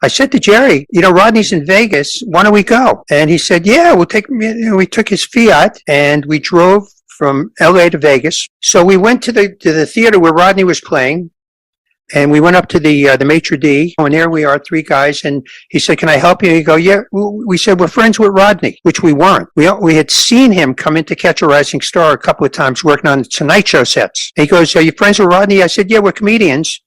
I said to Jerry, Rodney's in Vegas. Why don't we go? And he said, yeah, we'll take, we took his Fiat and we drove from LA to Vegas. So we went to the theater where Rodney was playing. And we went up to the maitre d', and there we are, 3 guys. And he said, can I help you? And he go, yeah. We said, we're friends with Rodney, which we weren't. We had seen him come in to Catch a Rising Star a couple of times working on the Tonight Show sets. He goes, are you friends with Rodney? I said, yeah, we're comedians.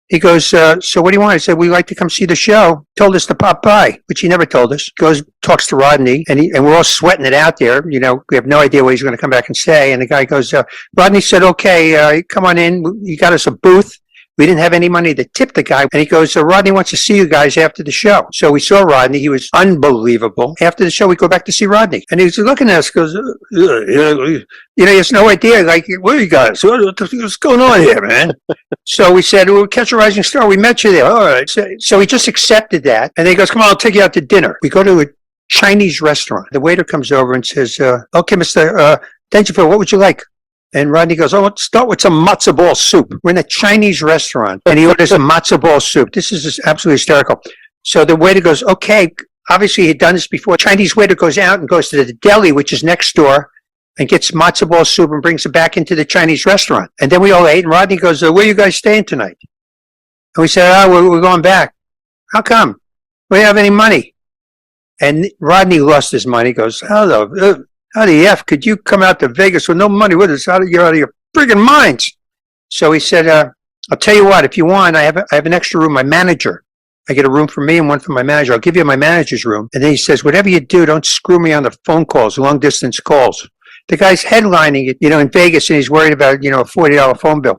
He goes, so what do you want? I said, we'd like to come see the show. Told us to pop by, which he never told us. Goes, talks to Rodney, and we're all sweating it out there. We have no idea what he's going to come back and say. And the guy goes, Rodney said, okay, come on in. You got us a booth. We didn't have any money to tip the guy. And he goes, Rodney wants to see you guys after the show. So we saw Rodney. He was unbelievable. After the show, we go back to see Rodney. And he's looking at us, goes, he has no idea. Like, what are you guys? What's going on here, man? So we said, we'll Catch a Rising Star. We met you there. All right. So he just accepted that. And then he goes, come on, I'll take you out to dinner. We go to a Chinese restaurant. The waiter comes over and says, okay, Mr. Dangerfield, what would you like? And Rodney goes, let's start with some matzo ball soup. We're in a Chinese restaurant, and he orders a matzo ball soup. This is just absolutely hysterical. So the waiter goes, okay, obviously he'd done this before. Chinese waiter goes out and goes to the deli, which is next door, and gets matzo ball soup and brings it back into the Chinese restaurant. And then we all ate, and Rodney goes, where are you guys staying tonight? And we said, we're going back. How come? We don't have any money. And Rodney lost his mind. He goes, how the F could you come out to Vegas with no money with us? You're out of your friggin' minds. So he said, I'll tell you what, if you want, I have an extra room, my manager. I get a room for me and one for my manager. I'll give you my manager's room. And then he says, whatever you do, don't screw me on the phone calls, long distance calls. The guy's headlining it, in Vegas, and he's worried about, a $40 phone bill.